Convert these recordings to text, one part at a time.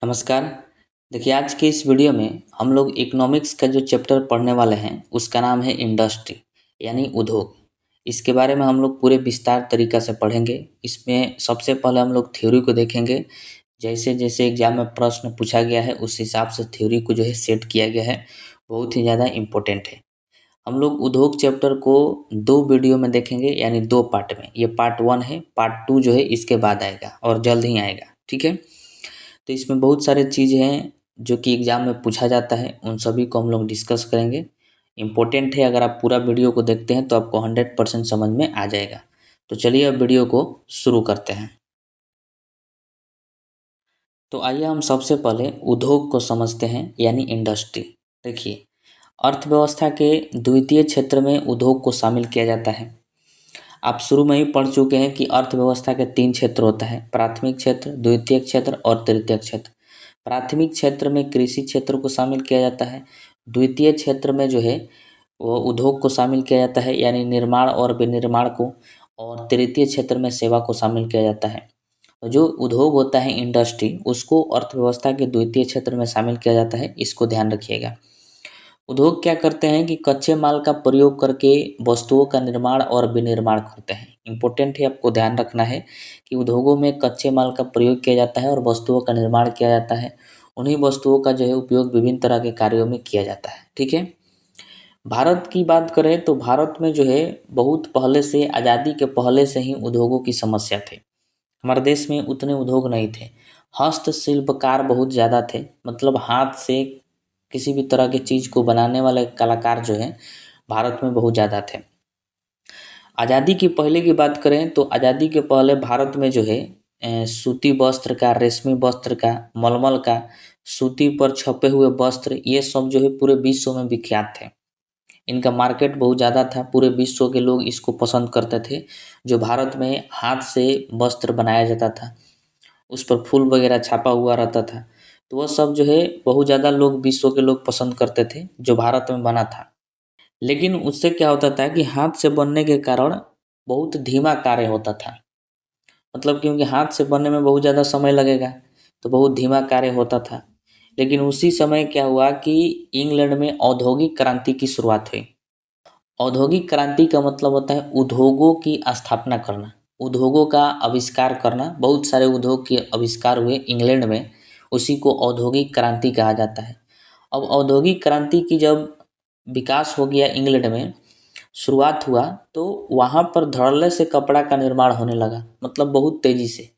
नमस्कार। देखिए, आज के इस वीडियो में हम लोग इकोनॉमिक्स का जो चैप्टर पढ़ने वाले हैं उसका नाम है इंडस्ट्री यानी उद्योग। इसके बारे में हम लोग पूरे विस्तार तरीक़ा से पढ़ेंगे। इसमें सबसे पहले हम लोग थ्योरी को देखेंगे। जैसे जैसे एग्जाम में प्रश्न पूछा गया है उस हिसाब से थ्योरी को जो है सेट किया गया है। बहुत ही ज़्यादा इम्पोर्टेंट है। हम लोग उद्योग चैप्टर को 2 वीडियो में देखेंगे यानी 2 पार्ट में। ये पार्ट 1 है, पार्ट 2 जो है इसके बाद आएगा और जल्द ही आएगा, ठीक है। तो इसमें बहुत सारे चीज़ हैं जो कि एग्ज़ाम में पूछा जाता है, उन सभी को हम लोग डिस्कस करेंगे। इम्पोर्टेंट है, अगर आप पूरा वीडियो को देखते हैं तो आपको 100% समझ में आ जाएगा। तो चलिए अब वीडियो को शुरू करते हैं। तो आइए हम सबसे पहले उद्योग को समझते हैं यानी इंडस्ट्री। देखिए, अर्थव्यवस्था के द्वितीय क्षेत्र में उद्योग को शामिल किया जाता है। आप शुरू में ही पढ़ चुके हैं कि अर्थव्यवस्था के 3 क्षेत्र होता है, प्राथमिक क्षेत्र, द्वितीयक क्षेत्र और तृतीयक क्षेत्र। प्राथमिक क्षेत्र में कृषि क्षेत्र को शामिल किया जाता है। द्वितीय क्षेत्र में जो है वो उद्योग को शामिल किया जाता है यानी निर्माण और विनिर्माण को, और तृतीय क्षेत्र में सेवा को शामिल किया जाता है। जो उद्योग होता है इंडस्ट्री, उसको अर्थव्यवस्था के द्वितीय क्षेत्र में शामिल किया जाता है, इसको ध्यान रखिएगा। उद्योग क्या करते हैं कि कच्चे माल का प्रयोग करके वस्तुओं का निर्माण और विनिर्माण करते हैं। इम्पोर्टेंट है, आपको ध्यान रखना है कि उद्योगों में कच्चे माल का प्रयोग किया जाता है और वस्तुओं का निर्माण किया जाता है। उन्हीं वस्तुओं का जो है उपयोग विभिन्न तरह के कार्यों में किया जाता है, ठीक है। भारत की बात करें तो भारत में जो है बहुत पहले से, आज़ादी के पहले से ही उद्योगों की समस्या थी। हमारे देश में उतने उद्योग नहीं थे। हस्तशिल्पकार बहुत ज़्यादा थे, मतलब हाथ से किसी भी तरह की चीज़ को बनाने वाले कलाकार जो हैं भारत में बहुत ज़्यादा थे। आज़ादी के पहले की बात करें तो आज़ादी के पहले भारत में जो है सूती वस्त्र का, रेशमी वस्त्र का, मलमल का, सूती पर छपे हुए वस्त्र, ये सब जो है पूरे विश्व में विख्यात थे। इनका मार्केट बहुत ज़्यादा था, पूरे विश्व के लोग इसको पसंद करते थे। जो भारत में हाथ से वस्त्र बनाया जाता था, उस पर फूल वगैरह छापा हुआ रहता था, तो वह सब जो है बहुत ज़्यादा लोग, विश्व के लोग पसंद करते थे जो भारत में बना था। लेकिन उससे क्या होता था कि हाथ से बनने के कारण बहुत धीमा कार्य होता था। मतलब क्योंकि हाथ से बनने में बहुत ज़्यादा समय लगेगा, तो बहुत धीमा कार्य होता था। लेकिन उसी समय क्या हुआ कि इंग्लैंड में औद्योगिक क्रांति की शुरुआत हुई। औद्योगिक क्रांति का मतलब होता है उद्योगों की स्थापना करना, उद्योगों का आविष्कार करना। बहुत सारे उद्योग के आविष्कार हुए इंग्लैंड में, उसी को औद्योगिक क्रांति कहा जाता है। अब औद्योगिक क्रांति की जब विकास हो गया इंग्लैंड में, शुरुआत हुआ, तो वहाँ पर धड़ल्ले से कपड़ा का निर्माण होने लगा, मतलब बहुत तेज़ी से।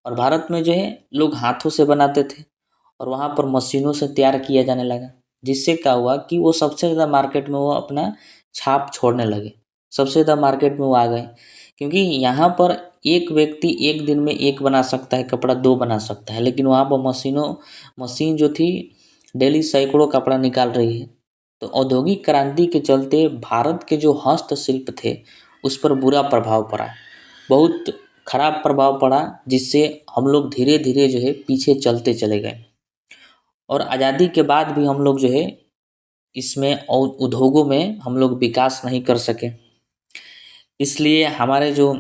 और भारत में जो है लोग हाथों से बनाते थे और वहाँ पर मशीनों से तैयार किया जाने लगा। जिससे क्या हुआ कि वो सबसे ज़्यादा मार्केट में वो अपना छाप छोड़ने लगे, सबसे ज़्यादा मार्केट में वो आ गए। क्योंकि यहाँ पर एक व्यक्ति एक दिन में एक बना सकता है कपड़ा, 2 बना सकता है, लेकिन वहाँ पर मशीन जो थी डेली सैकड़ों कपड़ा निकाल रही है। तो औद्योगिक क्रांति के चलते भारत के जो हस्तशिल्प थे उस पर बुरा प्रभाव पड़ा, बहुत खराब प्रभाव पड़ा, जिससे हम लोग धीरे धीरे जो है पीछे चलते चले गए। और आज़ादी के बाद भी हम लोग जो है इसमें और उद्योगों में हम लोग विकास नहीं कर सके। इसलिए हमारे जो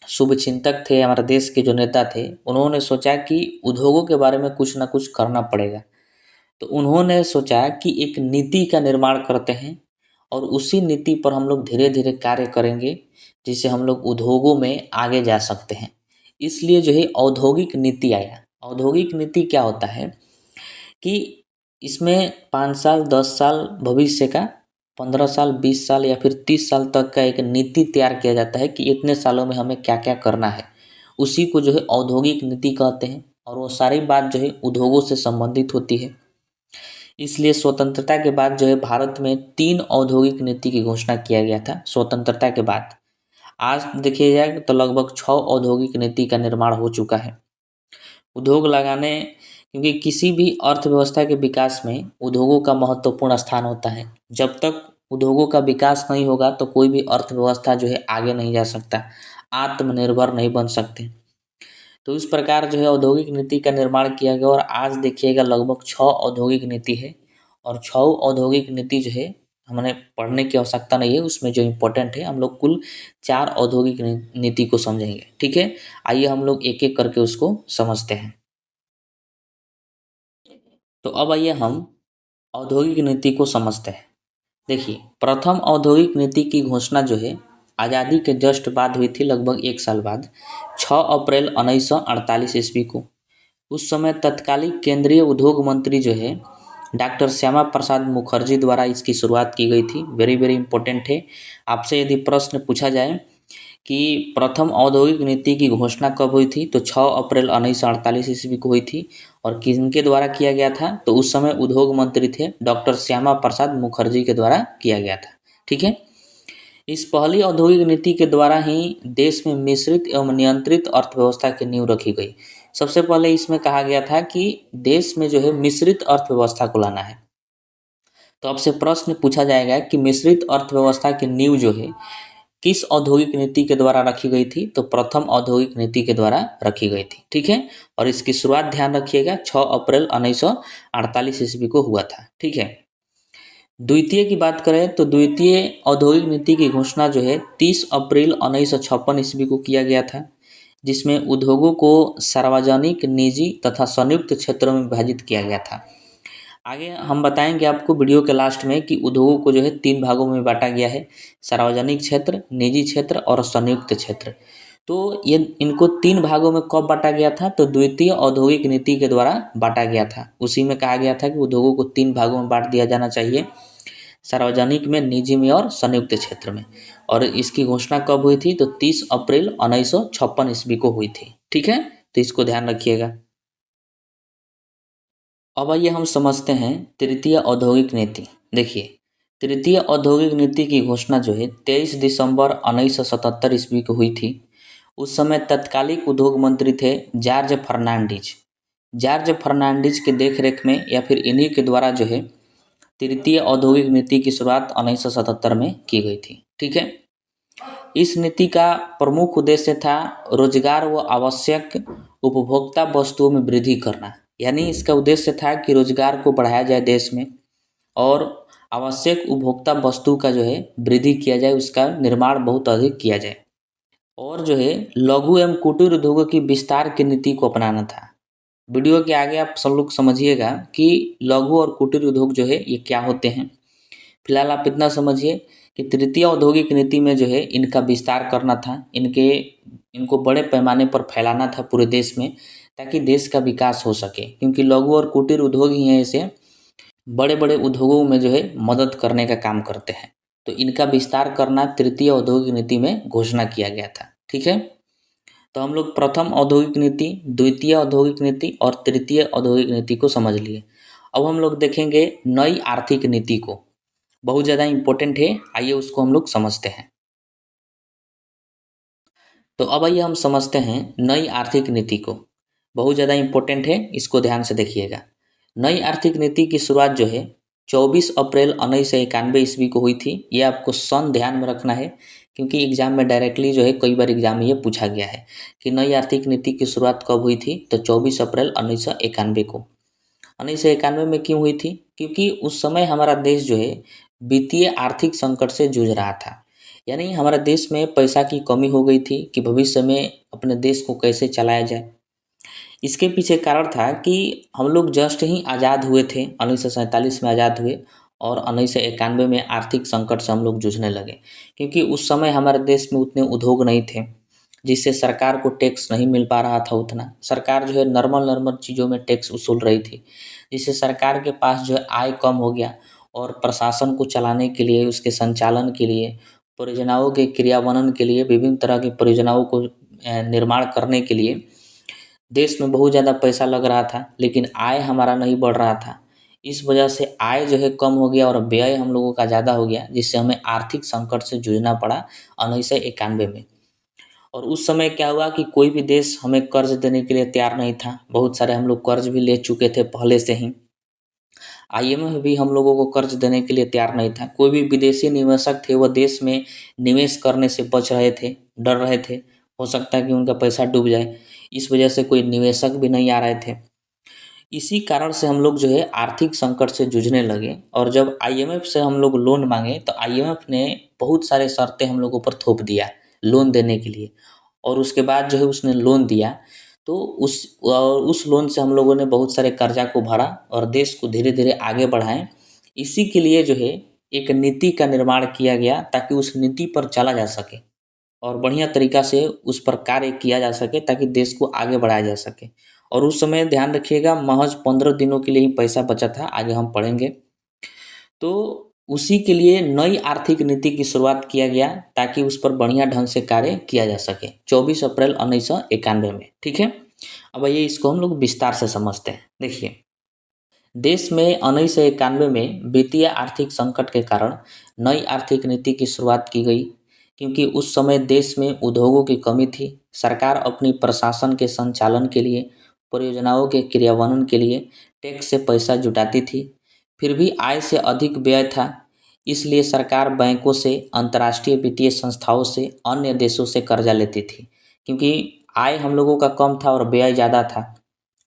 शुभचिंतक थे, हमारे देश के जो नेता थे, उन्होंने सोचा कि उद्योगों के बारे में कुछ ना कुछ करना पड़ेगा। तो उन्होंने सोचा कि एक नीति का निर्माण करते हैं और उसी नीति पर हम लोग धीरे धीरे कार्य करेंगे, जिससे हम लोग उद्योगों में आगे जा सकते हैं। इसलिए जो है औद्योगिक नीति आया। औद्योगिक नीति क्या होता है कि इसमें 5 साल, 10 साल भविष्य का, 15 साल, 20 साल या फिर 30 साल तक का एक नीति तैयार किया जाता है कि इतने सालों में हमें क्या क्या करना है। उसी को जो है औद्योगिक नीति कहते हैं, और वो सारी बात जो है उद्योगों से संबंधित होती है। इसलिए स्वतंत्रता के बाद जो है भारत में 3 औद्योगिक नीति की घोषणा किया गया था स्वतंत्रता के बाद। आज देखिए जाए तो लगभग 6 औद्योगिक नीति का निर्माण हो चुका है। उद्योग लगाने, क्योंकि किसी भी अर्थव्यवस्था के विकास में उद्योगों का महत्वपूर्ण स्थान होता है। जब तक उद्योगों का विकास नहीं होगा तो कोई भी अर्थव्यवस्था जो है आगे नहीं जा सकता, आत्मनिर्भर नहीं बन सकते। तो इस प्रकार जो है औद्योगिक नीति का निर्माण किया गया, और आज देखिएगा लगभग 6 औद्योगिक नीति है। और 6 औद्योगिक नीति जो है हमें पढ़ने की आवश्यकता नहीं है, उसमें जो इम्पोर्टेंट है हम लोग कुल 4 औद्योगिक नीति को समझेंगे, ठीक है। आइए हम लोग एक एक करके उसको समझते हैं। तो अब आइए हम औद्योगिक नीति को समझते हैं। देखिए, प्रथम औद्योगिक नीति की घोषणा जो है आज़ादी के जस्ट बाद हुई थी, लगभग 1 साल बाद, 6 अप्रैल 1948 ईस्वी को। उस समय तत्कालीन केंद्रीय उद्योग मंत्री जो है डॉक्टर श्यामा प्रसाद मुखर्जी द्वारा इसकी शुरुआत की गई थी। वेरी वेरी इंपॉर्टेंट है। आपसे यदि प्रश्न पूछा जाए कि प्रथम औद्योगिक नीति की घोषणा कब हुई थी, तो 6 अप्रैल 1948 ईस्वी को हुई थी। और किनके द्वारा किया गया था, तो उस समय उद्योग मंत्री थे डॉक्टर श्यामा प्रसाद मुखर्जी के द्वारा किया गया था। ठीक है। इस पहली औद्योगिक नीति के द्वारा ही देश में मिश्रित एवं नियंत्रित अर्थव्यवस्था की नींव रखी गई। सबसे पहले इसमें कहा गया था कि देश में जो है मिश्रित अर्थव्यवस्था को लाना है। तो आपसे प्रश्न पूछा जाएगा कि मिश्रित अर्थव्यवस्था की नींव जो है किस औद्योगिक नीति के द्वारा रखी गई थी, तो प्रथम औद्योगिक नीति के द्वारा रखी गई थी। ठीक है। और इसकी शुरुआत ध्यान रखिएगा 6 अप्रैल 1948 ईस्वी को हुआ था। ठीक है। द्वितीय की बात करें तो द्वितीय औद्योगिक नीति की घोषणा जो है 30 अप्रैल 1956 ईस्वी को किया गया था, जिसमें उद्योगों को सार्वजनिक, निजी तथा संयुक्त क्षेत्रों में विभाजित किया गया था। आगे हम बताएंगे आपको वीडियो के लास्ट में कि उद्योगों को जो है 3 भागों में बांटा गया है: सार्वजनिक क्षेत्र, निजी क्षेत्र और संयुक्त क्षेत्र। तो ये इनको 3 भागों में कब बांटा गया था, तो द्वितीय औद्योगिक नीति के द्वारा बांटा गया था। उसी में कहा गया था कि उद्योगों को 3 भागों में बांट दिया जाना चाहिए: सार्वजनिक में, निजी में और संयुक्त क्षेत्र में। और इसकी घोषणा कब हुई थी, तो 30 अप्रैल 1956 ईस्वी को हुई थी। ठीक है। तो इसको ध्यान रखिएगा। अब आइए हम समझते हैं तृतीय औद्योगिक नीति। देखिए, तृतीय औद्योगिक नीति की घोषणा जो है 23 दिसंबर 1977 ईस्वी को हुई थी। उस समय तत्कालिक उद्योग मंत्री थे जॉर्ज फर्नांडीज। जॉर्ज फर्नांडीज के देखरेख में या फिर इन्हीं के द्वारा जो है तृतीय औद्योगिक नीति की शुरुआत 1977 में की गई थी। ठीक है। इस नीति का प्रमुख उद्देश्य था रोजगार व आवश्यक उपभोक्ता वस्तुओं में वृद्धि करना। यानी इसका उद्देश्य था कि रोजगार को बढ़ाया जाए देश में, और आवश्यक उपभोक्ता वस्तु का जो है वृद्धि किया जाए, उसका निर्माण बहुत अधिक किया जाए। और जो है लघु एवं कुटीर उद्योगों की विस्तार की नीति को अपनाना था। वीडियो के आगे आप सब लोग समझिएगा कि लघु और कुटीर उद्योग जो है ये क्या होते हैं। फिलहाल आप इतना समझिए कि तृतीय औद्योगिक नीति में जो है इनका विस्तार करना था, इनको बड़े पैमाने पर फैलाना था पूरे देश में, ताकि देश का विकास हो सके। क्योंकि लघु और कुटीर उद्योग ही हैं ऐसे बड़े बड़े उद्योगों में जो है मदद करने का काम करते हैं। तो इनका विस्तार करना तृतीय औद्योगिक नीति में घोषणा किया गया था। ठीक है। तो हम लोग प्रथम औद्योगिक नीति, द्वितीय औद्योगिक नीति और तृतीय औद्योगिक नीति को समझ लिए। अब हम लोग देखेंगे नई आर्थिक नीति को। बहुत ज़्यादा इम्पोर्टेंट है, आइए उसको हम लोग समझते हैं। तो अब आइए हम समझते हैं नई आर्थिक नीति को। बहुत ज़्यादा इम्पोर्टेंट है, इसको ध्यान से देखिएगा। नई आर्थिक नीति की शुरुआत जो है 24 अप्रैल 1991 ईस्वी को हुई थी। ये आपको सन ध्यान में रखना है, क्योंकि एग्जाम में डायरेक्टली जो है कई बार एग्जाम में ये पूछा गया है कि नई आर्थिक नीति की शुरुआत कब हुई थी, तो 24 अप्रैल 1991 को। 1991 में क्यों हुई थी, क्योंकि उस समय हमारा देश जो है वित्तीय आर्थिक संकट से जूझ रहा था। यानी हमारे देश में पैसा की कमी हो गई थी कि भविष्य में अपने देश को कैसे चलाया जाए। इसके पीछे कारण था कि हम लोग जस्ट ही आज़ाद हुए थे, 1947 में आज़ाद हुए, और 1991 में आर्थिक संकट से हम लोग जूझने लगे। क्योंकि उस समय हमारे देश में उतने उद्योग नहीं थे, जिससे सरकार को टैक्स नहीं मिल पा रहा था उतना। सरकार जो है नॉर्मल नॉर्मल चीज़ों में टैक्स वसूल रही थी, जिससे सरकार के पास जो है आय कम हो गया। और प्रशासन को चलाने के लिए, उसके संचालन के लिए, परियोजनाओं के क्रियान्वयन के लिए, विभिन्न तरह की परियोजनाओं को निर्माण करने के लिए देश में बहुत ज़्यादा पैसा लग रहा था, लेकिन आय हमारा नहीं बढ़ रहा था। इस वजह से आय जो है कम हो गया और व्यय हम लोगों का ज़्यादा हो गया, जिससे हमें आर्थिक संकट से जूझना पड़ा 1991 में। और उस समय क्या हुआ कि कोई भी देश हमें कर्ज देने के लिए तैयार नहीं था। बहुत सारे हम लोग कर्ज भी ले चुके थे पहले से ही। आईएमएफ भी हम लोगों को कर्ज देने के लिए तैयार नहीं था। कोई भी विदेशी निवेशक थे, वह देश में निवेश करने से बच रहे थे, डर रहे थे, हो सकता है कि उनका पैसा डूब जाए। इस वजह से कोई निवेशक भी नहीं आ रहे थे। इसी कारण से हम लोग जो है आर्थिक संकट से जूझने लगे। और जब आईएमएफ से हम लोग लोन मांगे, तो आईएमएफ ने बहुत सारे शर्तें हम लोगों पर थोप दिया लोन देने के लिए। और उसके बाद जो है उसने लोन दिया, तो उस लोन से हम लोगों ने बहुत सारे कर्जा को भरा और देश को धीरे धीरे आगे बढ़ाएं। इसी के लिए जो है एक नीति का निर्माण किया गया ताकि उस नीति पर चला जा सके और बढ़िया तरीका से उस पर कार्य किया जा सके ताकि देश को आगे बढ़ाया जा सके। और उस समय ध्यान रखिएगा महज 15 दिनों के लिए ही पैसा बचा था, आगे हम पढ़ेंगे। तो उसी के लिए नई आर्थिक नीति की शुरुआत किया गया ताकि उस पर बढ़िया ढंग से कार्य किया जा सके 24 अप्रैल 1991 में। ठीक है, अब आइए इसको हम लोग विस्तार से समझते हैं। देखिए, देश में 1991 में वित्तीय आर्थिक संकट के कारण नई आर्थिक नीति की शुरुआत की गई, क्योंकि उस समय देश में उद्योगों की कमी थी। सरकार अपनी प्रशासन के संचालन के लिए, परियोजनाओं के क्रियान्वयन के लिए टैक्स से पैसा जुटाती थी, फिर भी आय से अधिक व्यय था। इसलिए सरकार बैंकों से, अंतर्राष्ट्रीय वित्तीय संस्थाओं से, अन्य देशों से कर्जा लेती थी, क्योंकि आय हम लोगों का कम था और व्यय ज़्यादा था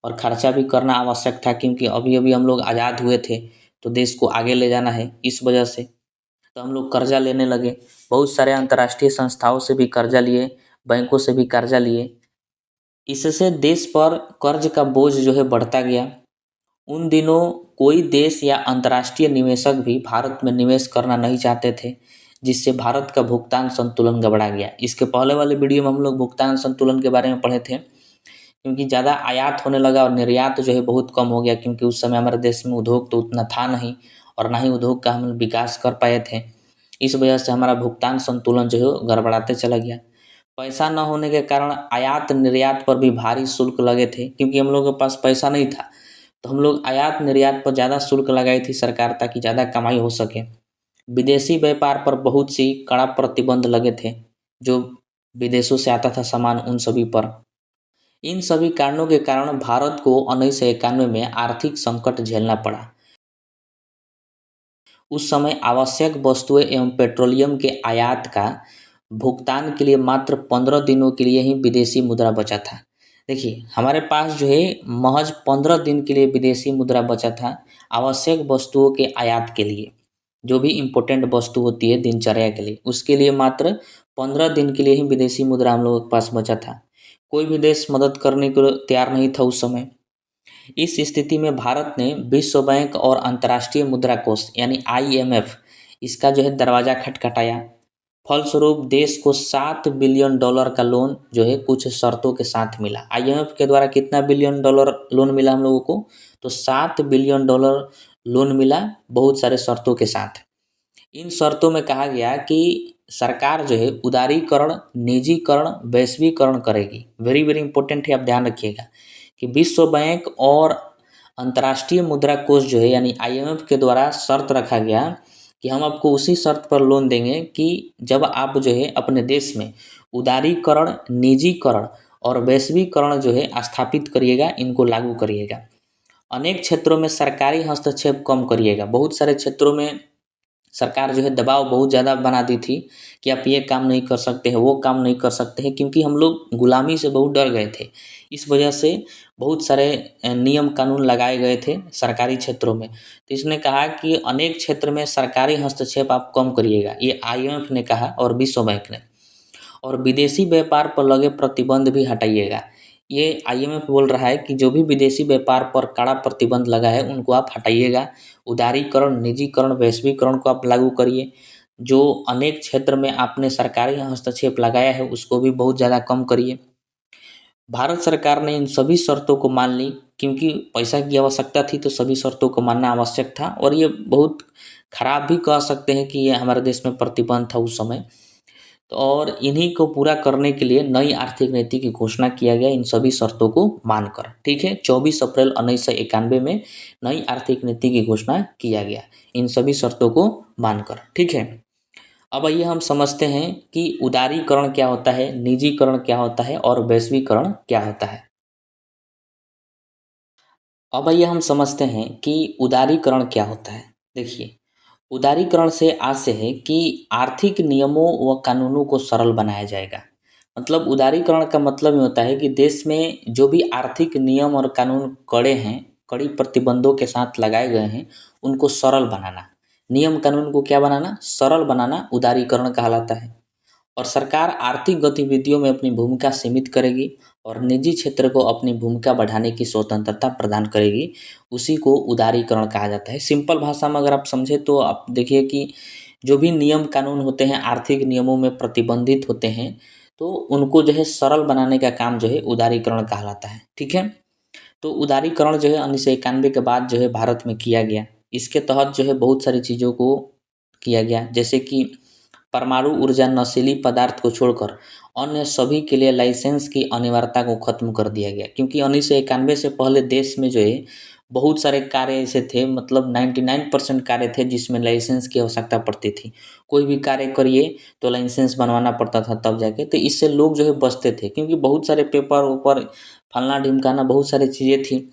और खर्चा भी करना आवश्यक था, क्योंकि अभी अभी हम लोग आज़ाद हुए थे तो देश को आगे ले जाना है। इस वजह से तो हम लोग कर्जा लेने लगे, बहुत सारे अंतर्राष्ट्रीय संस्थाओं से भी कर्जा लिए, बैंकों से भी कर्जा लिए। इससे देश पर कर्ज का बोझ जो है बढ़ता गया। उन दिनों कोई देश या अंतर्राष्ट्रीय निवेशक भी भारत में निवेश करना नहीं चाहते थे, जिससे भारत का भुगतान संतुलन गड़बड़ा गया। इसके पहले वाले वीडियो में हम लोग भुगतान संतुलन के बारे में पढ़े थे, क्योंकि ज़्यादा आयात होने लगा और निर्यात जो है बहुत कम हो गया, क्योंकि उस समय हमारे देश में उद्योग तो उतना था नहीं और ना ही उद्योग का हम विकास कर पाए थे। इस वजह से हमारा भुगतान संतुलन जो है गड़बड़ाते चला गया। पैसा न होने के कारण आयात निर्यात पर भी भारी शुल्क लगे थे, क्योंकि हम लोगों के पास पैसा नहीं था तो हम लोग आयात निर्यात पर ज़्यादा शुल्क लगाई थी सरकार, ताकि ज़्यादा कमाई हो सके। विदेशी व्यापार पर बहुत सी कड़ा प्रतिबंध लगे थे, जो विदेशों से आता था सामान उन सभी पर। इन सभी कारणों के कारण भारत को 1991 में आर्थिक संकट झेलना पड़ा। उस समय आवश्यक वस्तुएं एवं पेट्रोलियम के आयात का भुगतान के लिए मात्र 15 दिनों के लिए ही विदेशी मुद्रा बचा था। देखिए, हमारे पास जो है महज 15 दिन के लिए विदेशी मुद्रा बचा था आवश्यक वस्तुओं के आयात के लिए। जो भी इम्पोर्टेंट वस्तु होती है दिनचर्या के लिए, उसके लिए मात्र 15 दिन के लिए ही विदेशी मुद्रा हम लोगों के पास बचा था। कोई भी देश मदद करने को तैयार नहीं था उस समय। इस स्थिति में भारत ने विश्व बैंक और अंतर्राष्ट्रीय मुद्रा कोष यानी IMF इसका जो है दरवाज़ा खटखटाया। फलस्वरूप देश को $7 बिलियन का लोन जो है कुछ शर्तों के साथ मिला। IMF के द्वारा कितना बिलियन डॉलर लोन मिला हम लोगों को? तो $7 बिलियन लोन मिला, बहुत सारे शर्तों के साथ। इन शर्तों में कहा गया कि सरकार जो है उदारीकरण, निजीकरण, वैश्वीकरण करेगी। वेरी वेरी इंपॉर्टेंट है, आप ध्यान रखिएगा कि विश्व बैंक और अंतर्राष्ट्रीय मुद्रा कोष जो है यानी IMF के द्वारा शर्त रखा गया कि हम आपको उसी शर्त पर लोन देंगे कि जब आप जो है अपने देश में उदारीकरण, निजीकरण और वैश्वीकरण जो है स्थापित करिएगा, इनको लागू करिएगा। अनेक क्षेत्रों में सरकारी हस्तक्षेप कम करिएगा। बहुत सारे क्षेत्रों में सरकार जो है दबाव बहुत ज़्यादा बना दी थी कि आप ये काम नहीं कर सकते हैं, वो काम नहीं कर सकते हैं, क्योंकि हम लोग गुलामी से बहुत डर गए थे। इस वजह से बहुत सारे नियम कानून लगाए गए थे सरकारी क्षेत्रों में। तो इसने कहा कि अनेक क्षेत्र में सरकारी हस्तक्षेप आप कम करिएगा, ये IMF ने कहा और विश्व बैंक ने। और विदेशी व्यापार पर लगे प्रतिबंध भी हटाइएगा। ये IMF बोल रहा है कि जो भी विदेशी व्यापार पर कड़ा प्रतिबंध लगा है उनको आप हटाइएगा। उदारीकरण, निजीकरण, वैश्वीकरण को आप लागू करिए। जो अनेक क्षेत्र में आपने सरकारी हस्तक्षेप लगाया है उसको भी बहुत ज़्यादा कम करिए। भारत सरकार ने इन सभी शर्तों को मान ली, क्योंकि पैसा की आवश्यकता थी तो सभी शर्तों को मानना आवश्यक था। और ये बहुत खराब भी कह सकते हैं कि ये हमारे देश में प्रतिबंध था उस समय। तो और इन्हीं को पूरा करने के लिए नई आर्थिक नीति की घोषणा किया गया, इन सभी शर्तों को मानकर। ठीक है, 24 अप्रैल 1991 में नई आर्थिक नीति की घोषणा किया गया, इन सभी शर्तों को मानकर। ठीक है, अब आइए हम समझते हैं कि उदारीकरण क्या होता है, निजीकरण क्या होता है और वैश्वीकरण क्या होता है। अब आइए हम समझते हैं कि उदारीकरण क्या होता है। देखिए, उदारीकरण से आशय है कि आर्थिक नियमों व कानूनों को सरल बनाया जाएगा। मतलब उदारीकरण का मतलब ये होता है कि देश में जो भी आर्थिक नियम और कानून कड़े हैं, कड़ी प्रतिबंधों के साथ लगाए गए हैं, उनको सरल बनाना। नियम कानून को क्या बनाना? सरल बनाना उदारीकरण कहलाता है। और सरकार आर्थिक गतिविधियों में अपनी भूमिका सीमित करेगी और निजी क्षेत्र को अपनी भूमिका बढ़ाने की स्वतंत्रता प्रदान करेगी, उसी को उदारीकरण कहा जाता है। सिंपल भाषा में अगर आप समझे तो आप देखिए कि जो भी नियम कानून होते हैं आर्थिक नियमों में प्रतिबंधित होते हैं, तो उनको जो है सरल बनाने का काम जो है उदारीकरण कहलाता है। ठीक है, तो उदारीकरण जो है 1991 के बाद जो है भारत में किया गया। इसके तहत जो है बहुत सारी चीज़ों को किया गया, जैसे कि परमाणु ऊर्जा नशीली पदार्थ को छोड़कर अन्य सभी के लिए लाइसेंस की अनिवार्यता को खत्म कर दिया गया, क्योंकि 1991 से पहले देश में जो है बहुत सारे कार्य ऐसे थे, मतलब 99% कार्य थे जिसमें लाइसेंस की आवश्यकता पड़ती थी। कोई भी कार्य करिए तो लाइसेंस बनवाना पड़ता था तब जाके, तो इससे लोग जो है बचते थे, क्योंकि बहुत सारे पेपर ऊपर फलना ढिमकाना बहुत सारी चीज़ें थी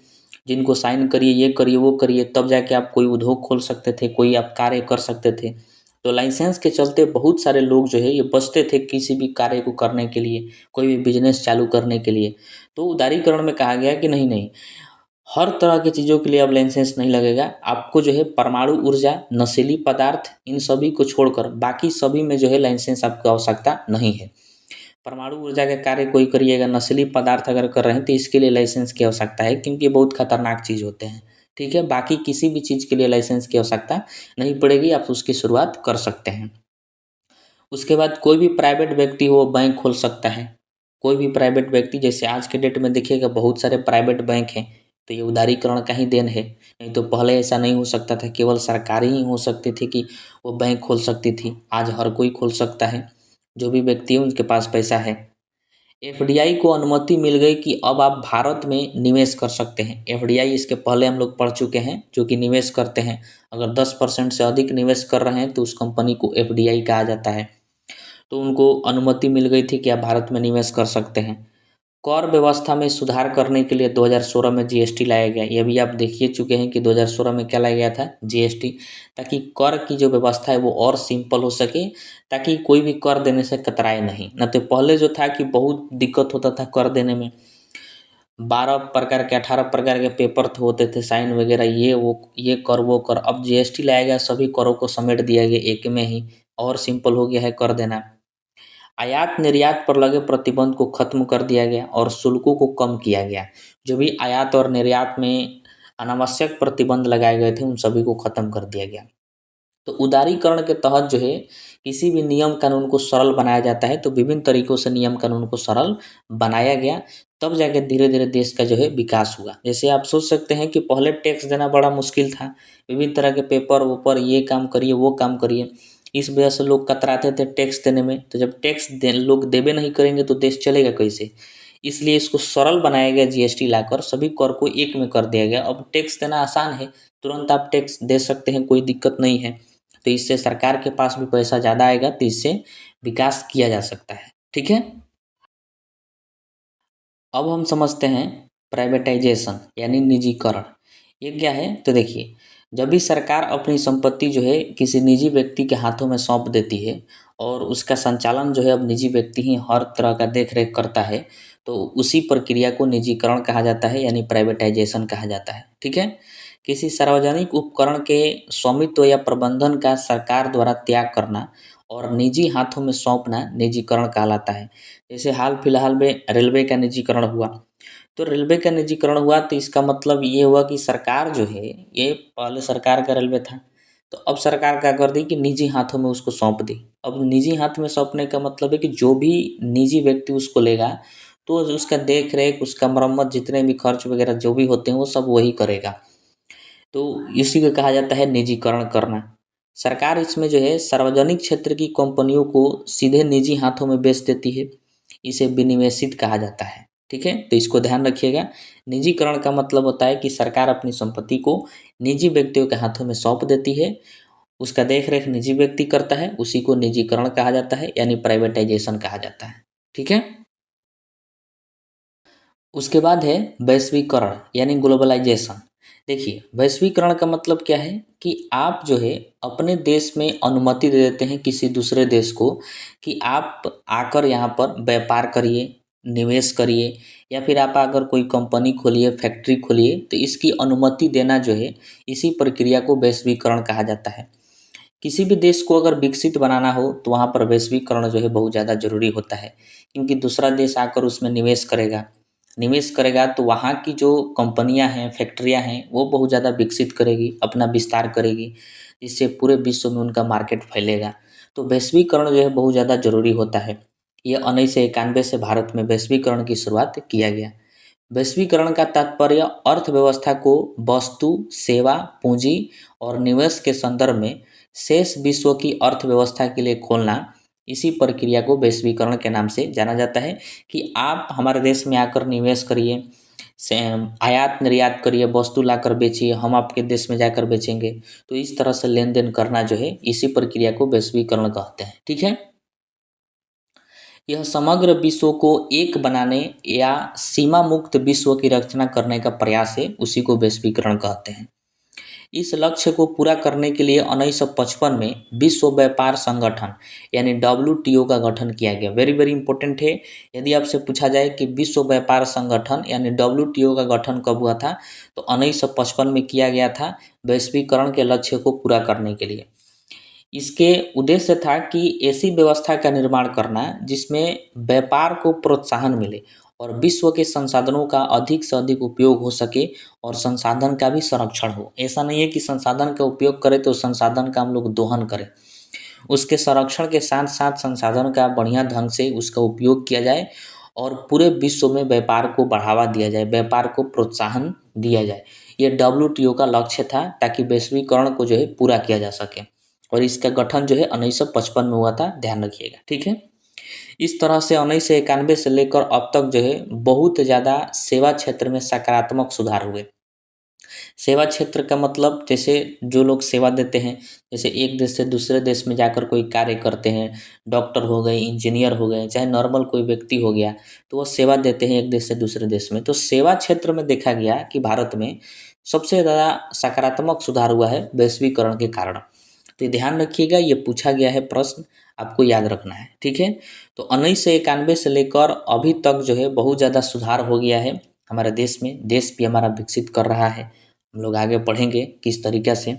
जिनको साइन करिए, ये करिए, वो करिए, तब जाके आप कोई उद्योग खोल सकते थे, कोई आप कार्य कर सकते थे। तो लाइसेंस के चलते बहुत सारे लोग जो है ये बचते थे किसी भी कार्य को करने के लिए, कोई भी बिजनेस चालू करने के लिए। तो उदारीकरण में कहा गया कि नहीं नहीं, हर तरह की चीज़ों के लिए अब लाइसेंस नहीं लगेगा, आपको जो है परमाणु ऊर्जा, नशीली पदार्थ, इन सभी को छोड़कर बाकी सभी में जो है लाइसेंस आपको आवश्यकता नहीं है। परमाणु ऊर्जा का कार्य कोई करिएगा, नशीली पदार्थ अगर कर रहे हैं तो इसके लिए लाइसेंस की आवश्यकता है, क्योंकि ये बहुत खतरनाक चीज़ होते हैं। ठीक है, बाकी किसी भी चीज़ के लिए लाइसेंस की आवश्यकता नहीं पड़ेगी, आप उसकी शुरुआत कर सकते हैं। उसके बाद कोई भी प्राइवेट व्यक्ति वो बैंक खोल सकता है। कोई भी प्राइवेट व्यक्ति, जैसे आज के डेट में देखिएगा बहुत सारे प्राइवेट बैंक हैं, तो ये उदारीकरण का ही देन है। नहीं तो पहले ऐसा नहीं हो सकता था, केवल सरकारी ही हो सकती थी कि वो बैंक खोल सकती थी। आज हर कोई खोल सकता है, जो भी व्यक्ति है उनके पास पैसा है। एफडीआई को अनुमति मिल गई कि अब आप भारत में निवेश कर सकते हैं। एफडीआई इसके पहले हम लोग पढ़ चुके हैं, जो कि निवेश करते हैं। अगर 10% से अधिक निवेश कर रहे हैं तो उस कंपनी को एफडीआई कहा जाता है। तो उनको अनुमति मिल गई थी कि आप भारत में निवेश कर सकते हैं। कर व्यवस्था में सुधार करने के लिए 2016 में जीएसटी लाया गया। ये भी आप देख ही चुके हैं कि 2016 में क्या लाया गया था, जीएसटी, ताकि कर की जो व्यवस्था है वो और सिंपल हो सके, ताकि कोई भी कर देने से कतराए नहीं। न तो पहले जो था कि बहुत दिक्कत होता था कर देने में, 12 प्रकार के 18 प्रकार के पेपर होते थे, साइन वगैरह, ये वो, ये कर वो कर। अब जीएसटी लाया गया, सभी करों को समेट दिया गया एक में ही, और सिंपल हो गया है कर देना। आयात निर्यात पर लगे प्रतिबंध को खत्म कर दिया गया और शुल्कों को कम किया गया। जो भी आयात और निर्यात में अनावश्यक प्रतिबंध लगाए गए थे उन सभी को खत्म कर दिया गया। तो उदारीकरण के तहत जो है किसी भी नियम कानून को सरल बनाया जाता है, तो विभिन्न तरीकों से नियम कानून को सरल बनाया गया, तब जाके धीरे धीरे देश का जो है विकास हुआ। जैसे आप सोच सकते हैं कि पहले टैक्स देना बड़ा मुश्किल था, विभिन्न तरह के पेपर ऊपर, ये काम करिए वो काम करिए, इस वजह से लोग कतराते थे टैक्स देने में। तो जब लोग देवे नहीं करेंगे तो देश चलेगा कैसे? इसलिए इसको सरल बनाया गया, जीएसटी लाकर सभी कर को एक में कर दिया गया। अब टैक्स देना आसान है, तुरंत आप टैक्स दे सकते हैं, कोई दिक्कत नहीं है। तो इससे सरकार के पास भी पैसा ज़्यादा आएगा, तो इससे विकास किया जा सकता है। ठीक है, अब हम समझते हैं प्राइवेटाइजेशन यानी निजीकरण। ये क्या है? तो देखिए, जब भी सरकार अपनी संपत्ति जो है किसी निजी व्यक्ति के हाथों में सौंप देती है और उसका संचालन जो है अब निजी व्यक्ति ही हर तरह का देख रेख करता है, तो उसी प्रक्रिया को निजीकरण कहा जाता है, यानी प्राइवेटाइजेशन कहा जाता है। ठीक है, किसी सार्वजनिक उपकरण के स्वामित्व या प्रबंधन का सरकार द्वारा त्याग करना और निजी हाथों में सौंपना निजीकरण कहलाता है। जैसे हाल फिलहाल में रेलवे का निजीकरण हुआ, तो रेलवे का निजीकरण हुआ तो इसका मतलब ये हुआ कि सरकार जो है, ये पहले सरकार का रेलवे था, तो अब सरकार क्या कर दी कि निजी हाथों में उसको सौंप दी। अब निजी हाथ में सौंपने का मतलब है कि जो भी निजी व्यक्ति उसको लेगा तो उसका देख रेख, उसका मरम्मत, जितने भी खर्च वगैरह जो भी होते हैं वो सब वही करेगा। तो इसी को कहा जाता है निजीकरण करना। सरकार इसमें जो है सार्वजनिक क्षेत्र की कंपनियों को सीधे निजी हाथों में बेच देती है, इसे विनिवेशित कहा जाता है। ठीक है, तो इसको ध्यान रखिएगा। निजीकरण का मतलब होता है कि सरकार अपनी संपत्ति को निजी व्यक्तियों के हाथों में सौंप देती है, उसका देख रेख निजी व्यक्ति करता है, उसी को निजीकरण कहा जाता है, यानी प्राइवेटाइजेशन कहा जाता है। ठीक है, उसके बाद है वैश्वीकरण यानी ग्लोबलाइजेशन। देखिए, वैश्वीकरण का मतलब क्या है कि आप जो है अपने देश में अनुमति दे देते हैं किसी दूसरे देश को कि आप आकर यहाँ पर व्यापार करिए, निवेश करिए, या फिर आप अगर कोई कंपनी खोलिए, फैक्ट्री खोलिए, तो इसकी अनुमति देना जो है, इसी प्रक्रिया को वैश्वीकरण कहा जाता है। किसी भी देश को अगर विकसित बनाना हो तो वहाँ पर वैश्वीकरण जो है बहुत ज़्यादा ज़रूरी होता है, क्योंकि दूसरा देश आकर उसमें निवेश करेगा, निवेश करेगा तो वहाँ की जो कंपनियां हैं, फैक्ट्रियां हैं, वो बहुत ज़्यादा विकसित करेगी, अपना विस्तार करेगी, जिससे पूरे विश्व में उनका मार्केट फैलेगा। तो वैश्वीकरण जो है बहुत ज़्यादा ज़रूरी होता है। ये 1991 से भारत में वैश्वीकरण की शुरुआत किया गया। वैश्वीकरण का तात्पर्य अर्थव्यवस्था को वस्तु, सेवा, पूंजी और निवेश के संदर्भ में शेष विश्व की अर्थव्यवस्था के लिए खोलना, इसी प्रक्रिया को वैश्वीकरण के नाम से जाना जाता है। कि आप हमारे देश में आकर निवेश करिए, आयात निर्यात करिए, वस्तु लाकर बेचिए, हम आपके देश में जाकर बेचेंगे। तो इस तरह से लेन देन करना जो है, इसी प्रक्रिया को वैश्वीकरण कहते हैं। ठीक है। यह समग्र विश्व को एक बनाने या सीमा मुक्त विश्व की रचना करने का प्रयास है, उसी को वैश्वीकरण कहते हैं। इस लक्ष्य को पूरा करने के लिए 1955 में विश्व व्यापार संगठन यानी WTO का गठन किया गया। वेरी वेरी इंपॉर्टेंट है। यदि आपसे पूछा जाए कि विश्व व्यापार संगठन यानी WTO का गठन कब हुआ था, तो 1955 में किया गया था, वैश्वीकरण के लक्ष्य को पूरा करने के लिए। इसके उद्देश्य था कि ऐसी व्यवस्था का निर्माण करना जिसमें व्यापार को प्रोत्साहन मिले और विश्व के संसाधनों का अधिक से अधिक उपयोग हो सके और संसाधन का भी संरक्षण हो। ऐसा नहीं है कि संसाधन का उपयोग करें तो संसाधन का हम लोग दोहन करें, उसके संरक्षण के साथ साथ संसाधन का बढ़िया ढंग से उसका उपयोग किया जाए और पूरे विश्व में व्यापार को बढ़ावा दिया जाए, व्यापार को प्रोत्साहन दिया जाए। ये WTO का लक्ष्य था, ताकि वैश्वीकरण को जो है पूरा किया जा सके। और इसका गठन जो है 1955 में हुआ था, ध्यान रखिएगा। ठीक है। इस तरह से 1991 से लेकर अब तक जो है बहुत ज़्यादा सेवा क्षेत्र में सकारात्मक सुधार हुए। सेवा क्षेत्र का मतलब जैसे जो लोग सेवा देते हैं, जैसे एक देश से दूसरे देश में जाकर कोई कार्य करते हैं, डॉक्टर हो गए, इंजीनियर हो गए, चाहे नॉर्मल कोई व्यक्ति हो गया, तो वो सेवा देते हैं एक देश से दूसरे देश में। तो सेवा क्षेत्र में देखा गया कि भारत में सबसे ज़्यादा सकारात्मक सुधार हुआ है वैश्वीकरण के कारण। तो ध्यान रखिएगा, ये पूछा गया है प्रश्न, आपको याद रखना है। ठीक है। तो 1991 से लेकर अभी तक जो है बहुत ज़्यादा सुधार हो गया है हमारे देश में। देश भी हमारा विकसित कर रहा है, हम लोग आगे बढ़ेंगे किस तरीक़ा से।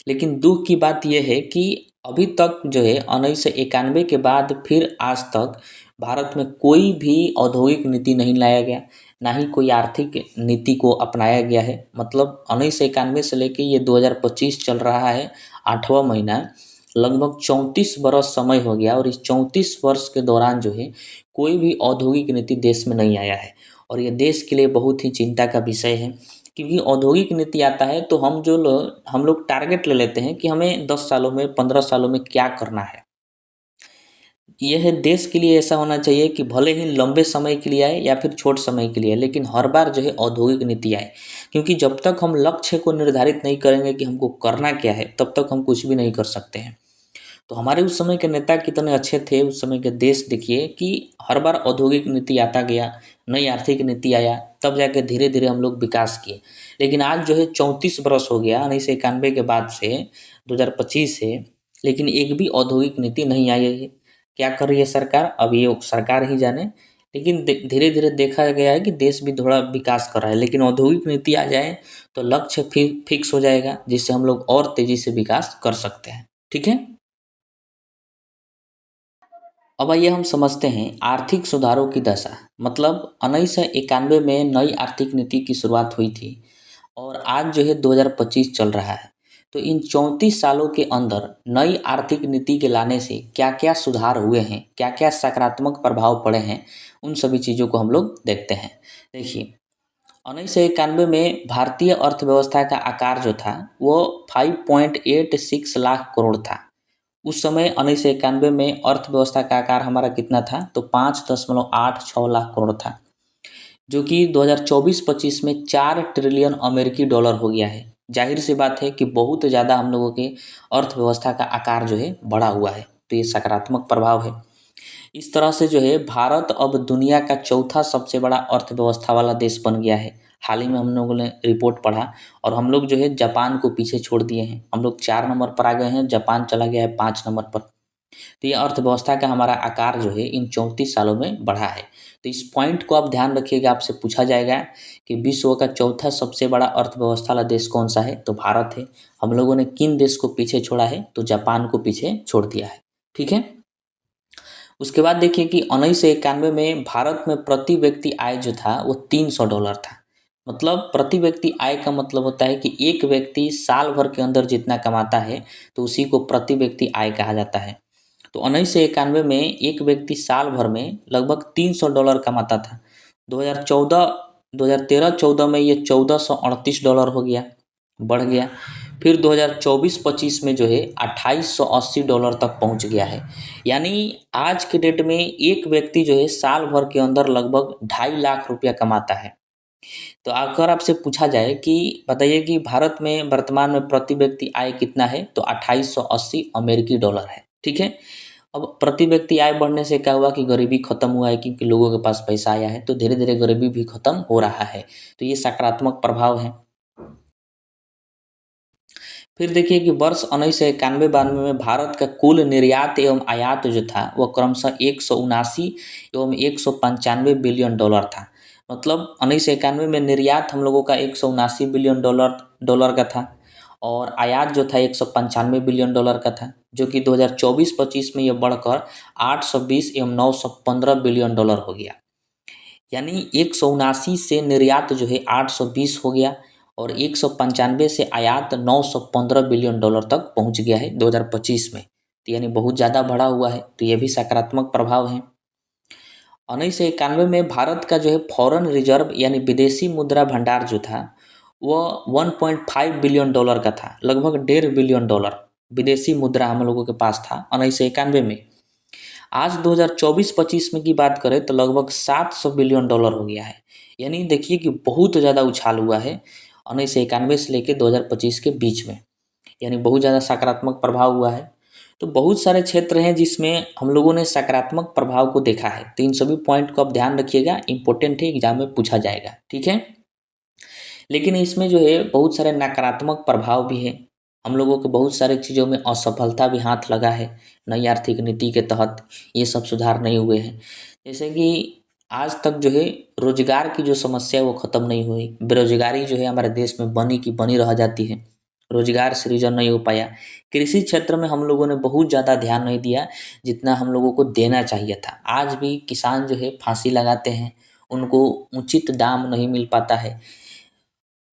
लेकिन दुख की बात यह है कि अभी तक जो है 1991 के बाद फिर आज तक भारत में कोई भी औद्योगिक नीति नहीं लाया गया, ना ही कोई आर्थिक नीति को अपनाया गया है। मतलब 1991 से लेकर ये 2025 चल रहा है, 8वां महीना, लगभग 34 बरस समय हो गया। और इस 34 वर्ष के दौरान जो है कोई भी औद्योगिक नीति देश में नहीं आया है। और ये देश के लिए बहुत ही चिंता का विषय है, क्योंकि औद्योगिक नीति आता है तो हम लोग टारगेट ले लेते हैं कि हमें 10 सालों में, 15 सालों में क्या करना है। यह देश के लिए ऐसा होना चाहिए कि भले ही लंबे समय के लिए आए या फिर छोटे समय के लिए आए, लेकिन हर बार जो है औद्योगिक नीति आए। क्योंकि जब तक हम लक्ष्य को निर्धारित नहीं करेंगे कि हमको करना क्या है, तब तक हम कुछ भी नहीं कर सकते हैं। तो हमारे उस समय के नेता कितने अच्छे थे, उस समय के देश देखिए कि हर बार औद्योगिक नीति आता गया, नई आर्थिक नीति आया, तब जाके धीरे धीरे हम लोग विकास किए। लेकिन आज जो है 34 बरस हो गया 1991 के बाद से 2025 से, लेकिन एक भी औद्योगिक नीति नहीं आई है। क्या कर रही है सरकार, अब ये सरकार ही जाने। लेकिन धीरे धीरे देखा गया है कि देश भी थोड़ा विकास कर रहा है, लेकिन औद्योगिक नीति आ जाए तो लक्ष्य फिक्स हो जाएगा, जिससे हम लोग और तेज़ी से विकास कर सकते हैं। ठीक है। अब आइए हम समझते हैं आर्थिक सुधारों की दशा। मतलब 1991 में नई आर्थिक नीति की शुरुआत हुई थी और आज जो है 2025 चल रहा है। तो इन 34 सालों के अंदर नई आर्थिक नीति के लाने से क्या क्या सुधार हुए हैं, क्या क्या सकारात्मक प्रभाव पड़े हैं, उन सभी चीज़ों को हम लोग देखते हैं। देखिए, 1991 में भारतीय अर्थव्यवस्था का आकार जो था वो 5.86 लाख करोड़ था। उस समय 1991 में अर्थव्यवस्था का आकार हमारा कितना था, तो 5.86 लाख करोड़ था, जो कि 2024-25 में 4 ट्रिलियन अमेरिकी डॉलर हो गया है। जाहिर सी बात है कि बहुत ज़्यादा हम लोगों के अर्थव्यवस्था का आकार जो है बढ़ा हुआ है, तो ये सकारात्मक प्रभाव है। इस तरह से जो है भारत अब दुनिया का चौथा सबसे बड़ा अर्थव्यवस्था वाला देश बन गया है। हाल ही में हम लोगों ने रिपोर्ट पढ़ा और हम लोग जो है जापान को पीछे छोड़ दिए हैं। हम लोग 4 नंबर पर आ गए हैं, जापान चला गया है 5 नंबर पर। तो ये अर्थव्यवस्था का हमारा आकार जो है इन 34 सालों में बढ़ा है। तो इस पॉइंट को आप ध्यान रखिएगा, आपसे पूछा जाएगा कि विश्व का चौथा सबसे बड़ा अर्थव्यवस्था वाला देश कौन सा है, तो भारत है। हम लोगों ने किन देश को पीछे छोड़ा है, तो जापान को पीछे छोड़ दिया है। ठीक है। उसके बाद देखिए कि 1991 में भारत में प्रति व्यक्ति आय जो था वो $300 था। मतलब प्रति व्यक्ति आय का मतलब होता है कि एक व्यक्ति साल भर के अंदर जितना कमाता है तो उसी को प्रति व्यक्ति आय कहा जाता है। तो 1991 में एक व्यक्ति साल भर में लगभग $300 कमाता था। 2013-14 में ये $1438 हो गया, बढ़ गया। फिर 2024-25 में जो है $2880 तक पहुंच गया है। यानी आज के डेट में एक व्यक्ति जो है साल भर के अंदर लगभग 2.5 लाख रुपया कमाता है। तो अगर आपसे पूछा जाए कि बताइए कि भारत में वर्तमान में प्रति व्यक्ति आय कितना है, तो 2880 अमेरिकी डॉलर है। ठीक है। अब प्रति व्यक्ति आय बढ़ने से क्या हुआ कि गरीबी खत्म हुआ है, क्योंकि लोगों के पास पैसा आया है, तो धीरे धीरे गरीबी भी खत्म हो रहा है। तो ये सकारात्मक प्रभाव है। फिर देखिए कि वर्ष 1991-92 में भारत का कुल निर्यात एवं आयात जो था वह क्रमशः 179 एवं 195 बिलियन डॉलर था। मतलब 1991 में निर्यात हम लोगों का 179 बिलियन डॉलर का था और आयात जो था 195 बिलियन डॉलर का था, जो कि 2024-25 में यह बढ़कर 820 एवं 915 बिलियन डॉलर हो गया। यानी 179 से निर्यात जो है 820 हो गया और 195 से आयात 915 बिलियन डॉलर तक पहुंच गया है 2025 में। तो यानी बहुत ज़्यादा बढ़ा हुआ है, तो ये भी सकारात्मक प्रभाव है। 1991 में भारत का जो है फॉरेन रिजर्व यानी विदेशी मुद्रा भंडार जो था वह 1.5 बिलियन डॉलर का था। लगभग 1.5 बिलियन डॉलर विदेशी मुद्रा हम लोगों के पास था 1991 में। आज 2024-25 में की बात करें तो लगभग 700 बिलियन डॉलर हो गया है। यानी देखिए कि बहुत ज़्यादा उछाल हुआ है 1991 से लेकर 2025 के बीच में। यानी बहुत ज़्यादा सकारात्मक प्रभाव हुआ है। तो बहुत सारे क्षेत्र हैं जिसमें हम लोगों ने सकारात्मक प्रभाव को देखा है। तो इन सभी पॉइंट को आप ध्यान रखिएगा, इंपॉर्टेंट है, एग्जाम में पूछा जाएगा। ठीक है। लेकिन इसमें जो है बहुत सारे नकारात्मक प्रभाव भी हैं। हम लोगों को बहुत सारी चीज़ों में असफलता भी हाथ लगा है। नई आर्थिक नीति के तहत ये सब सुधार नहीं हुए हैं। जैसे कि आज तक जो है रोजगार की जो समस्या है वो ख़त्म नहीं हुई। बेरोजगारी जो है हमारे देश में बनी की बनी रह जाती है। रोजगार सृजन नहीं हो पाया। कृषि क्षेत्र में हम लोगों ने बहुत ज़्यादा ध्यान नहीं दिया जितना हम लोगों को देना चाहिए था। आज भी किसान जो है फांसी लगाते हैं, उनको उचित दाम नहीं मिल पाता है।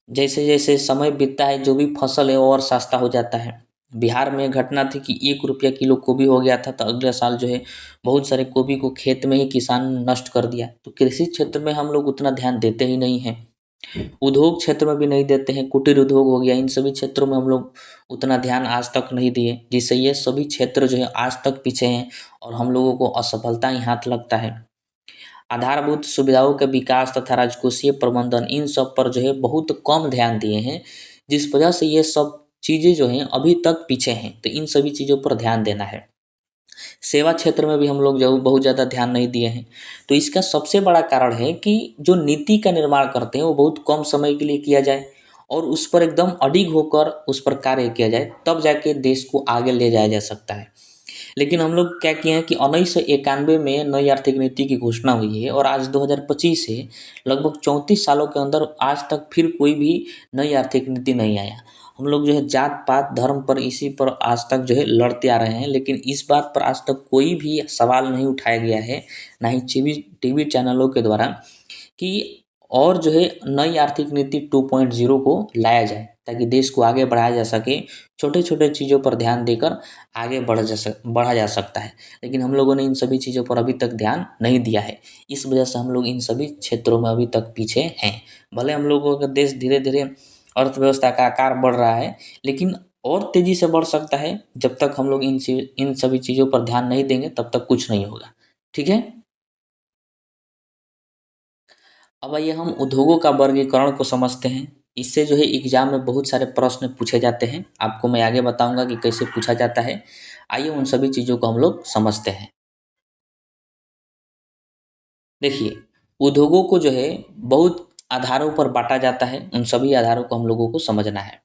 जैसे जैसे समय बीतता है जो भी फसल है वो और सस्ता हो जाता है। बिहार में घटना थी कि 1 रुपया किलो गोभी हो गया था, तो अगले साल जो है बहुत सारे गोभी को खेत में ही किसान नष्ट कर दिया। तो कृषि क्षेत्र में हम लोग उतना ध्यान देते ही नहीं हैं। उद्योग क्षेत्र में भी नहीं देते हैं। कुटीर उद्योग हो गया, इन सभी क्षेत्रों में हम लोग उतना ध्यान आज तक नहीं दिए, जिससे ये सभी क्षेत्र जो है आज तक पीछे हैं और हम लोगों को असफलता ही हाथ लगता है। आधारभूत सुविधाओं के विकास तथा राजकोषीय प्रबंधन, इन सब पर जो है बहुत कम ध्यान दिए हैं, जिस वजह से ये सब चीज़ें जो हैं अभी तक पीछे हैं। तो इन सभी चीज़ों पर ध्यान देना है। सेवा क्षेत्र में भी हम लोग जो बहुत ज़्यादा ध्यान नहीं दिए हैं। तो इसका सबसे बड़ा कारण है कि जो नीति का निर्माण करते हैं वो बहुत कम समय के लिए किया जाए और उस पर एकदम अडिग होकर उस पर कार्य किया जाए, तब जाके देश को आगे ले जाया जा सकता है। लेकिन हम लोग क्या किए हैं कि 1991 में नई आर्थिक नीति की घोषणा हुई है और आज 2025 है। लगभग 34 सालों के अंदर आज तक फिर कोई भी नई आर्थिक नीति नहीं आया। हम लोग जो है जात पात धर्म पर इसी पर आज तक जो है लड़ते आ रहे हैं, लेकिन इस बात पर आज तक कोई भी सवाल नहीं उठाया गया है, ना ही टीवी चैनलों के द्वारा, कि और जो है नई आर्थिक नीति 2.0 को लाया जाए ताकि देश को आगे बढ़ाया जा सके। छोटे छोटे चीज़ों पर ध्यान देकर आगे बढ़ा जा सकता है। लेकिन हम लोगों ने इन सभी चीज़ों पर अभी तक ध्यान नहीं दिया है। इस वजह से हम लोग इन सभी क्षेत्रों में अभी तक पीछे हैं। भले हम लोगों का देश धीरे धीरे अर्थव्यवस्था का आकार बढ़ रहा है, लेकिन और तेज़ी से बढ़ सकता है। जब तक हम लोग इन सभी चीज़ों पर ध्यान नहीं देंगे तब तक कुछ नहीं होगा। ठीक है। अब आइए हम उद्योगों का वर्गीकरण को समझते हैं। इससे जो है एग्जाम में बहुत सारे प्रश्न पूछे जाते हैं। आपको मैं आगे बताऊंगा कि कैसे पूछा जाता है। आइए उन सभी चीज़ों को हम लोग समझते हैं। देखिए, उद्योगों को जो है बहुत आधारों पर बांटा जाता है। उन सभी आधारों को हम लोगों को समझना है।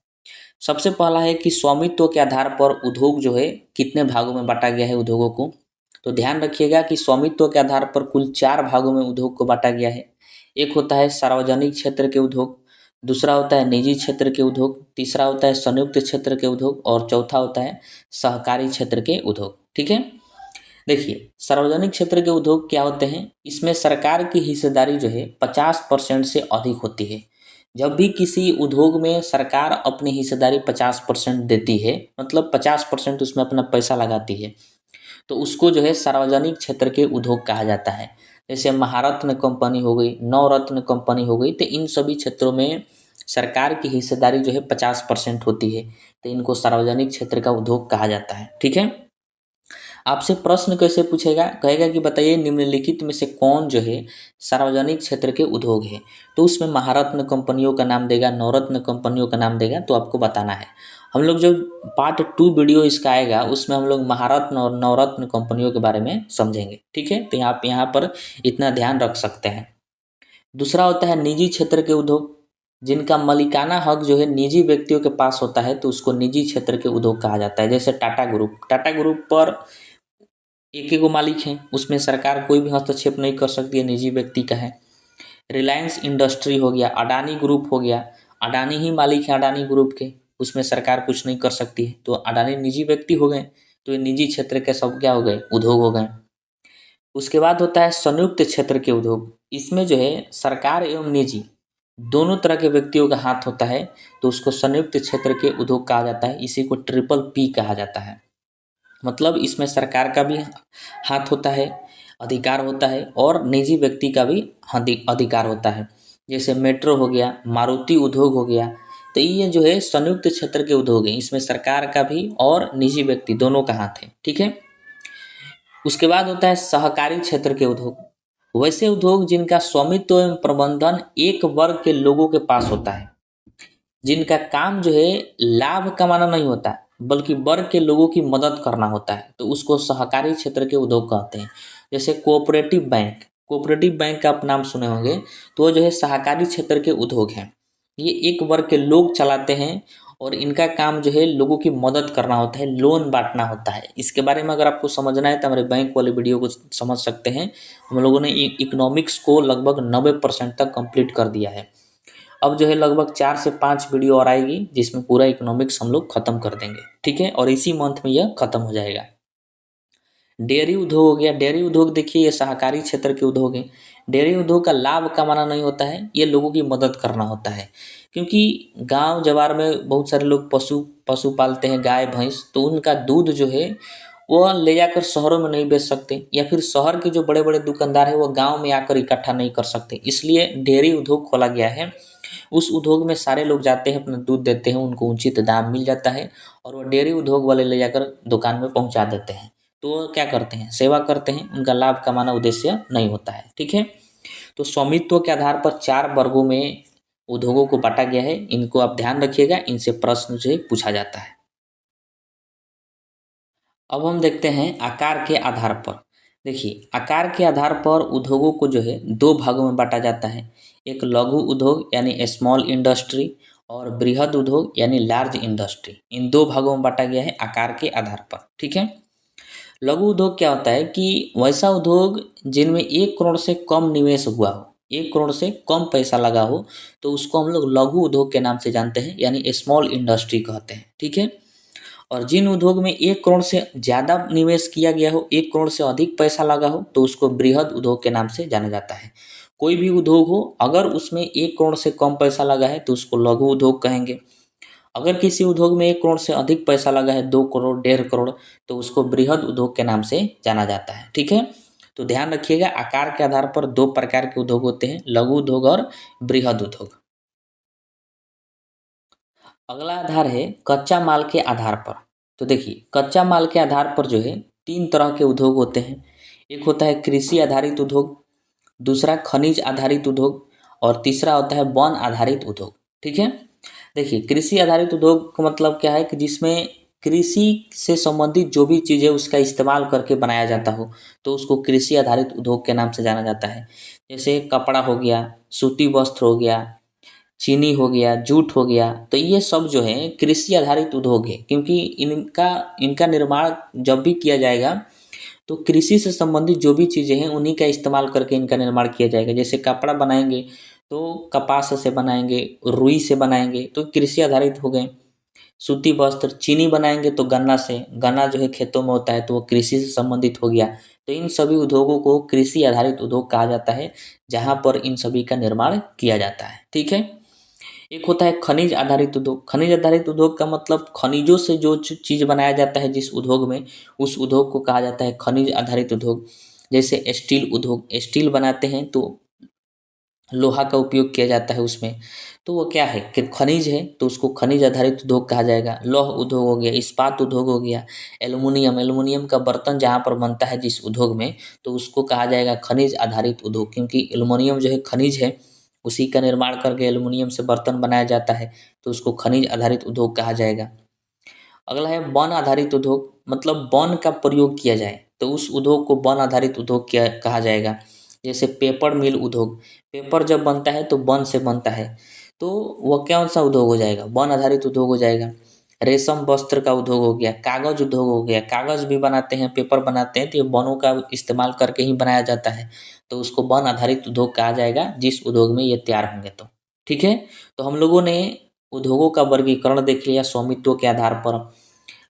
सबसे पहला है कि स्वामित्व के आधार पर उद्योग जो है कितने भागों में बांटा गया है उद्योगों को। तो ध्यान रखिएगा कि स्वामित्व के आधार पर कुल 4 भागों में उद्योग को बांटा गया है। एक होता है सार्वजनिक क्षेत्र के उद्योग, दूसरा होता है निजी क्षेत्र के उद्योग, तीसरा होता है संयुक्त क्षेत्र के उद्योग और चौथा होता है सहकारी क्षेत्र के उद्योग। ठीक है। देखिए, सार्वजनिक क्षेत्र के उद्योग क्या होते हैं, इसमें सरकार की हिस्सेदारी जो है 50% से अधिक होती है। जब भी किसी उद्योग में सरकार अपनी हिस्सेदारी 50% देती है, मतलब 50% उसमें अपना पैसा लगाती है, तो उसको जो है सार्वजनिक क्षेत्र के उद्योग कहा जाता है। जैसे महारत्न कंपनी हो गई, नवरत्न कंपनी हो गई, तो इन सभी क्षेत्रों में सरकार की हिस्सेदारी जो है 50% होती है, तो इनको सार्वजनिक क्षेत्र का उद्योग कहा जाता है। ठीक है। आपसे प्रश्न कैसे पूछेगा, कहेगा कि बताइए निम्नलिखित में से कौन जो है सार्वजनिक क्षेत्र के उद्योग है, तो उसमें महारत्न कंपनियों का नाम देगा, नवरत्न कंपनियों का नाम देगा, तो आपको बताना है। हम लोग जो पार्ट 2 वीडियो इसका आएगा उसमें हम लोग महारत्न और नवरत्न कंपनियों के बारे में समझेंगे। ठीक है, तो आप यहाँ पर इतना ध्यान रख सकते हैं। दूसरा होता है निजी क्षेत्र के उद्योग, जिनका मालिकाना हक जो है निजी व्यक्तियों के पास होता है, तो उसको निजी क्षेत्र के उद्योग कहा जाता है। जैसे टाटा ग्रुप, टाटा ग्रुप पर एक ही गो मालिक हैं, उसमें सरकार कोई भी हस्तक्षेप नहीं कर सकती है, निजी व्यक्ति का है। रिलायंस इंडस्ट्री हो गया, अडानी ग्रुप हो गया, अडानी ही मालिक है अडानी ग्रुप के, उसमें सरकार कुछ नहीं कर सकती है, तो अडानी निजी व्यक्ति हो गए, तो ये निजी क्षेत्र के सब क्या हो गए, उद्योग हो गए। उसके बाद होता है संयुक्त क्षेत्र के उद्योग, इसमें जो है सरकार एवं निजी दोनों तरह के व्यक्तियों का हाथ होता है, तो उसको संयुक्त क्षेत्र के उद्योग कहा जाता है। इसी को ट्रिपल पी कहा जाता है। मतलब इसमें सरकार का भी हाथ होता है, अधिकार होता है, और निजी व्यक्ति का भी अधिकार होता है। जैसे मेट्रो हो गया, मारुति उद्योग हो गया, तो ये जो है संयुक्त क्षेत्र के उद्योग हैं, इसमें सरकार का भी और निजी व्यक्ति दोनों का हाथ है। ठीक है। उसके बाद होता है सहकारी क्षेत्र के उद्योग, वैसे उद्योग जिनका स्वामित्व एवं प्रबंधन एक वर्ग के लोगों के पास होता है, जिनका काम जो है लाभ कमाना नहीं होता बल्कि वर्ग के लोगों की मदद करना होता है, तो उसको सहकारी क्षेत्र के उद्योग कहते हैं। जैसे कोऑपरेटिव बैंक, कोऑपरेटिव बैंक का आप नाम सुने होंगे, तो वो जो है सहकारी क्षेत्र के उद्योग हैं। ये एक वर्ग के लोग चलाते हैं और इनका काम जो है लोगों की मदद करना होता है, लोन बांटना होता है। इसके बारे में अगर आपको समझना है तो हमारे बैंक वाले वीडियो को समझ सकते हैं। हम लोगों ने इकोनॉमिक्स को लगभग 90% तक कंप्लीट कर दिया है। अब जो है लगभग 4 से 5 वीडियो और आएगी जिसमें पूरा इकोनॉमिक्स हम लोग खत्म कर देंगे। ठीक है, और इसी मंथ में यह खत्म हो जाएगा। डेयरी उद्योग हो गया, डेयरी उद्योग देखिए ये सहकारी क्षेत्र के उद्योग हैं। डेयरी उद्योग का लाभ कमाना नहीं होता है, ये लोगों की मदद करना होता है। क्योंकि गांव जवार में बहुत सारे लोग पशु पशु पालते हैं, गाय भैंस, तो उनका दूध जो है वो ले जाकर शहरों में नहीं बेच सकते, या फिर शहर के जो बड़े बड़े दुकानदार हैं वो गांव में आकर इकट्ठा नहीं कर सकते, इसलिए डेयरी उद्योग खोला गया है। उस उद्योग में सारे लोग जाते हैं, अपना दूध देते हैं, उनको उचित दाम मिल जाता है, और वो डेयरी उद्योग वाले ले जाकर दुकान में पहुंचा देते हैं। तो वो क्या करते हैं, सेवा करते हैं, उनका लाभ कमाना उद्देश्य नहीं होता है। ठीक है। तो स्वामित्व के आधार पर 4 वर्गों में उद्योगों को बांटा गया है, इनको आप ध्यान रखिएगा, इनसे प्रश्न जो है पूछा जाता है। अब हम देखते हैं आकार के आधार पर। देखिए, आकार के आधार पर उद्योगों को जो है 2 भागों में बांटा जाता है। एक लघु उद्योग यानी स्मॉल इंडस्ट्री, और बृहद उद्योग यानी लार्ज इंडस्ट्री। इन 2 भागों में बांटा गया है आकार के आधार पर। ठीक है। लघु उद्योग क्या होता है कि वैसा उद्योग जिनमें 1 करोड़ से कम निवेश हुआ हो, 1 करोड़ से कम पैसा लगा हो, तो उसको हम लोग लघु उद्योग के नाम से जानते हैं, यानी स्मॉल इंडस्ट्री कहते हैं। ठीक है। और जिन उद्योग में 1 करोड़ से ज़्यादा निवेश किया गया हो, 1 करोड़ से अधिक पैसा लगा हो, तो उसको बृहद उद्योग के नाम से जाना जाता है। कोई भी उद्योग हो, अगर उसमें 1 करोड़ से कम पैसा लगा है तो उसको लघु उद्योग कहेंगे। अगर किसी उद्योग में 1 करोड़ से अधिक पैसा लगा है, 2 करोड़, 1.5 करोड़, तो उसको बृहद उद्योग के नाम से जाना जाता है। ठीक है। तो ध्यान रखिएगा, आकार के आधार पर 2 प्रकार के उद्योग होते हैं, लघु उद्योग और बृहद उद्योग। अगला आधार है कच्चा माल के आधार पर। तो देखिए, कच्चा माल के आधार पर जो है 3 तरह के उद्योग होते हैं। एक होता है कृषि आधारित उद्योग, दूसरा खनिज आधारित उद्योग, और तीसरा होता है वन आधारित उद्योग। ठीक है। देखिए, कृषि आधारित उद्योग का मतलब क्या है कि जिसमें कृषि से संबंधित जो भी चीज़ें उसका इस्तेमाल करके बनाया जाता हो, तो उसको कृषि आधारित उद्योग के नाम से जाना जाता है। जैसे कपड़ा हो गया, सूती वस्त्र हो गया, चीनी हो गया, जूट हो गया, तो ये सब जो है कृषि आधारित उद्योग है। क्योंकि इनका इनका निर्माण जब भी किया जाएगा तो कृषि से संबंधित जो भी चीज़ें हैं उन्हीं का इस्तेमाल करके इनका निर्माण किया जाएगा। जैसे कपड़ा बनाएंगे तो कपास से बनाएंगे, रुई से बनाएंगे, तो कृषि आधारित हो गए। सूती वस्त्र, चीनी बनाएंगे तो गन्ना से, गन्ना जो है खेतों में होता है तो वो कृषि से संबंधित हो गया। तो इन सभी उद्योगों को कृषि आधारित उद्योग कहा जाता है, जहाँ पर इन सभी का निर्माण किया जाता है। ठीक है। एक होता है खनिज आधारित उद्योग। खनिज आधारित उद्योग का मतलब खनिजों से जो चीज़ बनाया जाता है जिस उद्योग में, उस उद्योग को कहा जाता है खनिज आधारित उद्योग। जैसे स्टील उद्योग, स्टील बनाते हैं तो लोहा का उपयोग किया जाता है उसमें, तो वो क्या है कि खनिज है, तो उसको खनिज आधारित उद्योग कहा जाएगा। लौह उद्योग हो गया, इस्पात उद्योग हो गया, एल्युमिनियम, एल्युमिनियम का बर्तन जहाँ पर बनता है जिस उद्योग में, तो उसको कहा जाएगा खनिज आधारित उद्योग, क्योंकि एल्युमिनियम जो है खनिज है, उसी का निर्माण करके एल्युमिनियम से बर्तन बनाया जाता है, तो उसको खनिज आधारित उद्योग कहा जाएगा। अगला है वन आधारित उद्योग, मतलब वन का प्रयोग किया जाए तो उस उद्योग को वन आधारित उद्योग क्या कहा जाएगा। जैसे पेपर मिल उद्योग, पेपर जब बनता है तो वन से बनता है, तो वह कौन सा उद्योग हो जाएगा, वन आधारित उद्योग हो जाएगा। रेशम वस्त्र का उद्योग हो गया, कागज उद्योग हो गया, कागज भी बनाते हैं, पेपर बनाते हैं, तो ये वनों का इस्तेमाल करके ही बनाया जाता है, तो उसको वन आधारित उद्योग कहा जाएगा जिस उद्योग में ये तैयार होंगे। तो ठीक है। तो हम लोगों ने उद्योगों का वर्गीकरण देख लिया, स्वामित्व के आधार पर,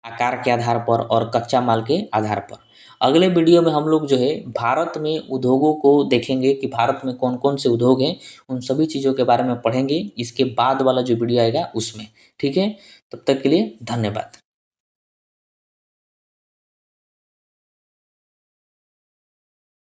आकार के आधार पर और कच्चा माल के आधार पर। अगले वीडियो में हम लोग जो है भारत में उद्योगों को देखेंगे कि भारत में कौन कौन से उद्योग हैं, उन सभी चीज़ों के बारे में पढ़ेंगे इसके बाद वाला जो वीडियो आएगा उसमें। ठीक है। तब तक के लिए धन्यवाद।